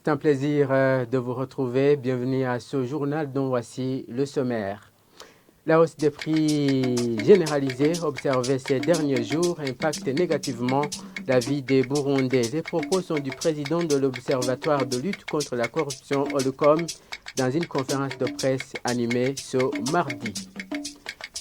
C'est un plaisir de vous retrouver. Bienvenue à ce journal dont voici le sommaire. La hausse des prix généralisée observée ces derniers jours impacte négativement la vie des Burundais. Les propos sont du président de l'Observatoire de lutte contre la corruption Holcom dans une conférence de presse animée ce mardi.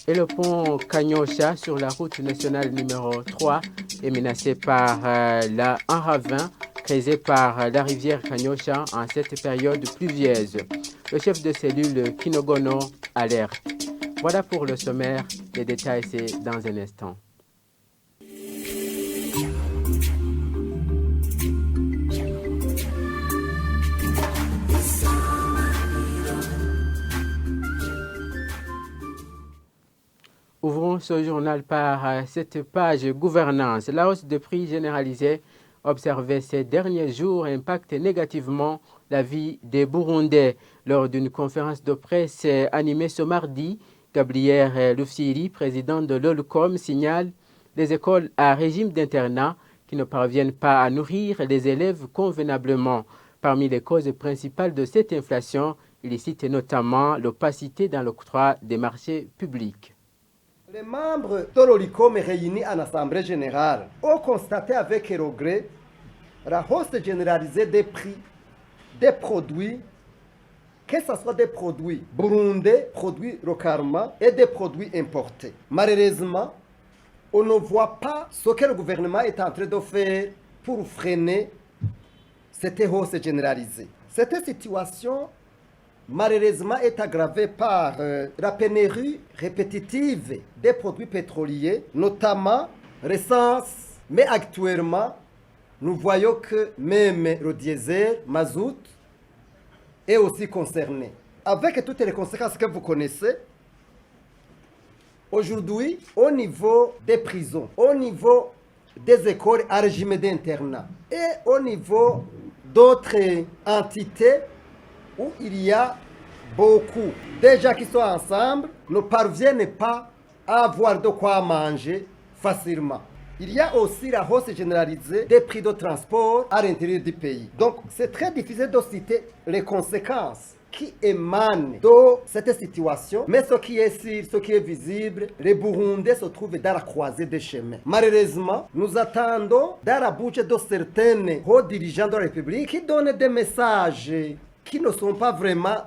Et le pont Kanyosha sur la route nationale numéro 3 est menacé par un ravin creusé par la rivière Kanyosha en cette période pluvieuse. Le chef de cellule Kinogono alerte. Voilà pour le sommaire. Les détails, c'est dans un instant. Ouvrons ce journal par cette page gouvernance. La hausse de prix généralisée observée ces derniers jours impacte négativement la vie des Burundais. Lors d'une conférence de presse animée ce mardi, Gabriel Rufyiri, président de l'Holcom, signale les écoles à régime d'internat qui ne parviennent pas à nourrir les élèves convenablement. Parmi les causes principales de cette inflation, il cite notamment l'opacité dans l'octroi des marchés publics. Les membres de l'Holcom réunis en Assemblée générale ont constaté avec regret la hausse généralisée des prix des produits, que ce soit des produits burundais, produits localement et des produits importés. Malheureusement, on ne voit pas ce que le gouvernement est en train de faire pour freiner cette hausse généralisée. Cette situation malheureusement est aggravée par la pénurie répétitive des produits pétroliers, notamment l'essence. Mais actuellement, nous voyons que même le diesel, mazout, est aussi concerné. Avec toutes les conséquences que vous connaissez, aujourd'hui, au niveau des prisons, au niveau des écoles à régime d'internat et au niveau d'autres entités, où il y a beaucoup de gens qui sont ensemble, ne parviennent pas à avoir de quoi manger facilement. Il y a aussi la hausse généralisée des prix de transport à l'intérieur du pays. Donc, c'est très difficile de citer les conséquences qui émanent de cette situation. Mais ce qui est sûr, ce qui est visible, les Burundais se trouvent dans la croisée des chemins. Malheureusement, nous attendons dans la bouche de certains hauts dirigeants de la République qui donnent des messages qui ne sont pas vraiment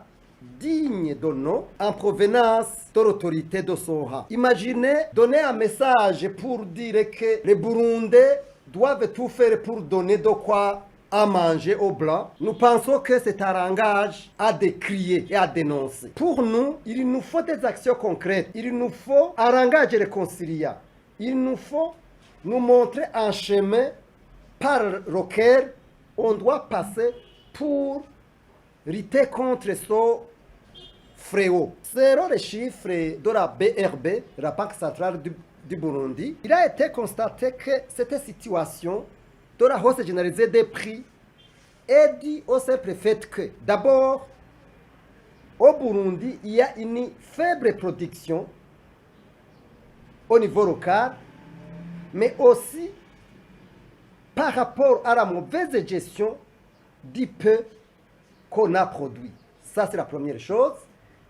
dignes de nom en provenance de l'autorité de Soha. Imaginez donner un message pour dire que les Burundais doivent tout faire pour donner de quoi à manger aux Blancs. Nous pensons que c'est un langage à décrier et à dénoncer. Pour nous, il nous faut des actions concrètes. Il nous faut un langage réconciliant. Il nous faut nous montrer un chemin par lequel on doit passer pour lutter contre ce fléau. Selon les chiffres de la BRB, la Banque centrale du Burundi, il a été constaté que cette situation de la hausse généralisée des prix est due au simple fait que, d'abord, au Burundi, il y a une faible production au niveau local, mais aussi par rapport à la mauvaise gestion du peu qu'on a produit. Ça, c'est la première chose.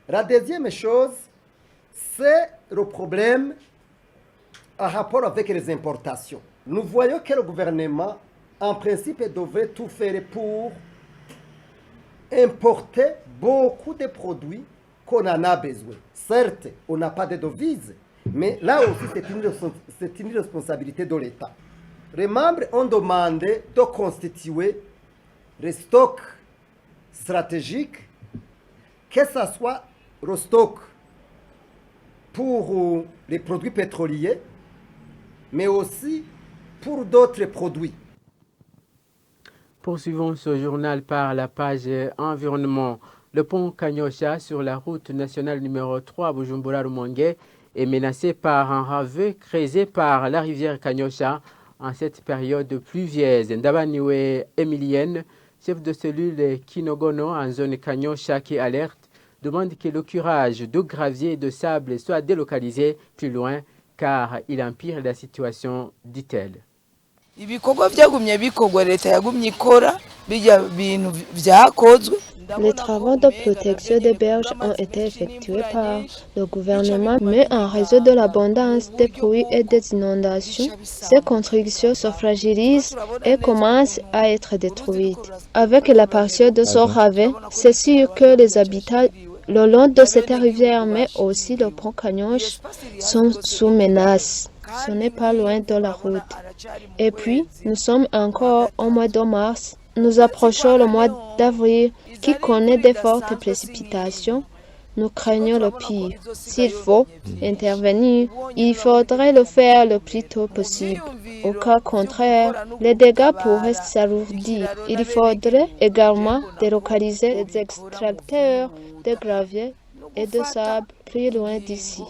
La deuxième chose, c'est le problème en rapport avec les importations. Nous voyons que le gouvernement, en principe, devrait tout faire pour importer beaucoup de produits qu'on en a besoin. Certes, on n'a pas de devises, mais là aussi, c'est une responsabilité de l'État. Les membres ont demandé de constituer les stocks stratégique, que ce soit le stock pour les produits pétroliers, mais aussi pour d'autres produits. Poursuivons ce journal par la page environnement. Le pont Kanyosha sur la route nationale numéro 3 à Bujumbura-Rumonge est menacé par un ravin creusé par la rivière Kanyosha en cette période pluvieuse. Ndabaniwe Emilienne, chef de cellule Kinogono en zone Kanyosha qui alerte, demande que le curage de gravier et de sable soit délocalisé plus loin car il empire la situation, dit-elle. ibikorwa byagumye bikorwa leta yagumye ikora Les travaux de protection des berges ont été effectués par le gouvernement, mais en raison de l'abondance des pluies et des inondations, ces constructions se fragilisent et commencent à être détruites. Avec la partie de Sorave, c'est sûr que les habitants le long de cette rivière, mais aussi le pont Cagnoche, sont sous menace. Ce n'est pas loin de la route. Et puis, nous sommes encore au mois de mars. Nous approchons le mois d'avril qui connaît de fortes précipitations. Nous craignons le pire. S'il faut intervenir, il faudrait le faire le plus tôt possible. Au cas contraire, les dégâts pourraient s'alourdir. Il faudrait également délocaliser les extracteurs de gravier et de sable plus loin d'ici.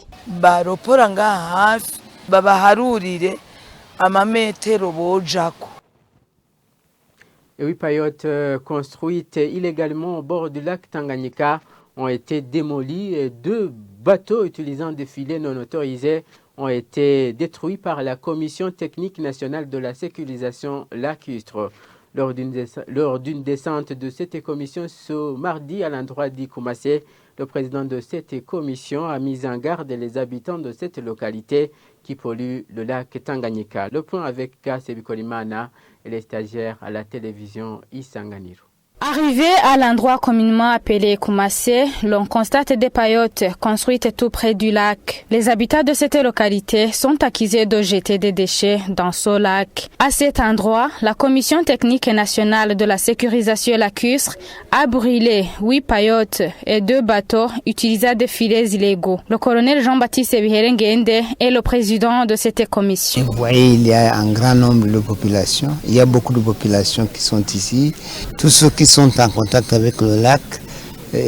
Et 8 paillotes construites illégalement au bord du lac Tanganyika ont été démolies et 2 bateaux utilisant des filets non autorisés ont été détruits par la Commission technique nationale de la sécurisation lacustre. Lors d'une descente de cette commission ce mardi à l'endroit d'Ikumassé, le président de cette commission a mis en garde les habitants de cette localité qui polluent le lac Tanganyika. Le point avec Kassebi Kolimana et les stagiaires à la télévision Isanganiro. Arrivé à l'endroit communément appelé Koumassé, l'on constate des paillotes construites tout près du lac. Les habitants de cette localité sont accusés de jeter des déchets dans ce lac. À cet endroit, la Commission technique nationale de la sécurisation lacustre a brûlé 8 paillotes et 2 bateaux utilisant des filets illégaux. Le colonel Jean-Baptiste Biherengende est le président de cette commission. Vous voyez, il y a un grand nombre de populations. Il y a beaucoup de populations qui sont ici. Tous ceux qui sont en contact avec le lac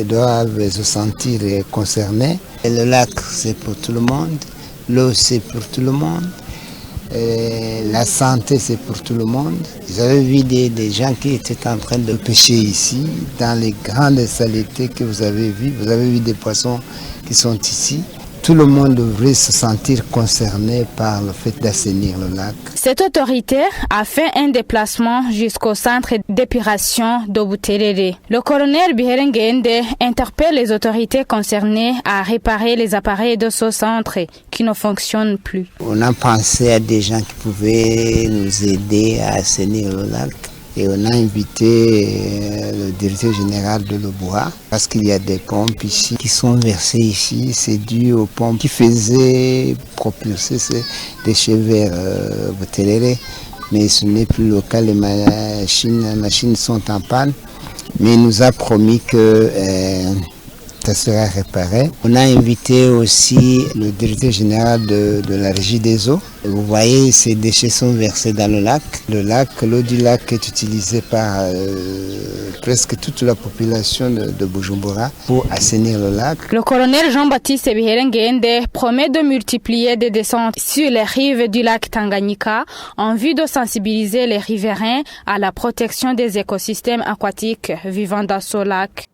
doivent se sentir concernés. Et le lac, c'est pour tout le monde. L'eau, c'est pour tout le monde. Et la santé, c'est pour tout le monde. Vous avez vu des gens qui étaient en train de pêcher ici, dans les grandes saletés que vous avez vues. Vous avez vu des poissons qui sont ici. Tout le monde devrait se sentir concerné par le fait d'assainir le lac. Cette autorité a fait un déplacement jusqu'au centre d'épuration de Buterere. Le colonel Biherengende interpelle les autorités concernées à réparer les appareils de ce centre qui ne fonctionnent plus. On a pensé à des gens qui pouvaient nous aider à assainir le lac. Et on a invité le directeur général de l'Oboa parce qu'il y a des pompes ici qui sont versées ici. C'est dû aux pompes qui faisaient propulser ces déchets vers Buterere. Mais ce n'est plus le cas, les machines sont en panne. Mais il nous a promis que ça sera réparé. On a invité aussi le directeur général de la régie des eaux. Vous voyez, ces déchets sont versés dans le lac. L'eau du lac est utilisée par presque toute la population de Bujumbura pour assainir le lac. Le colonel Jean-Baptiste Biherengende promet de multiplier des descentes sur les rives du lac Tanganyika en vue de sensibiliser les riverains à la protection des écosystèmes aquatiques vivant dans ce lac.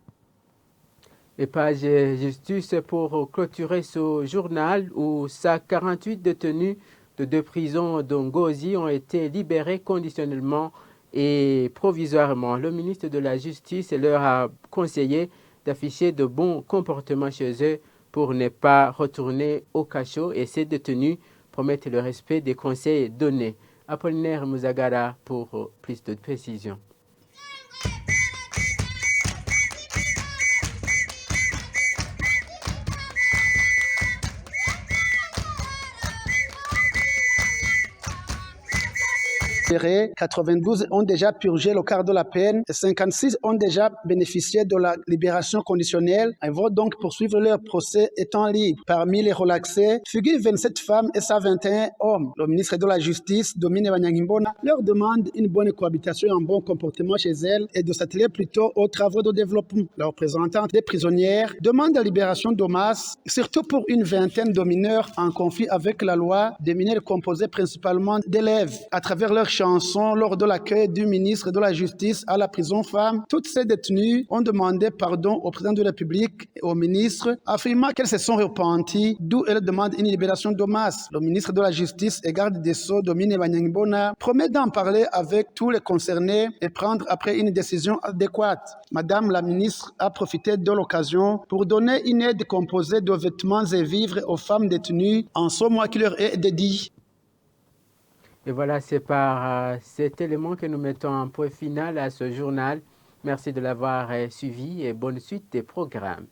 Et page justice pour clôturer ce journal où 48 détenus de 2 prisons d'Ongozi ont été libérés conditionnellement et provisoirement. Le ministre de la Justice leur a conseillé d'afficher de bons comportements chez eux pour ne pas retourner au cachot et ces détenus promettent le respect des conseils donnés. Apollinaire Mouzagara pour plus de précisions. libérés, 92 ont déjà purgé le quart de la peine et 56 ont déjà bénéficié de la libération conditionnelle et vont donc poursuivre leur procès étant libres. Parmi les relaxés figurent 27 femmes et 121 hommes. Le ministre de la Justice, Domine Banyangimbona, leur demande une bonne cohabitation et un bon comportement chez elles et de s'atteler plutôt aux travaux de développement. Le représentant des prisonnières demande la libération d'Omas, surtout pour une vingtaine de mineurs en conflit avec la loi, des mineurs composés principalement d'élèves. À travers leur chanson lors de l'accueil du ministre de la Justice à la prison femme. Toutes ces détenues ont demandé pardon au président de la République et au ministre, affirmant qu'elles se sont repenties, d'où elles demandent une libération de masse. Le ministre de la Justice et garde des Sceaux, Dominique Banyangbona, promet d'en parler avec tous les concernés et prendre après une décision adéquate. Madame la ministre a profité de l'occasion pour donner une aide composée de vêtements et vivres aux femmes détenues en ce mois qui leur est dédié. Et voilà, c'est par cet élément que nous mettons un point final à ce journal. Merci de l'avoir suivi et bonne suite des programmes.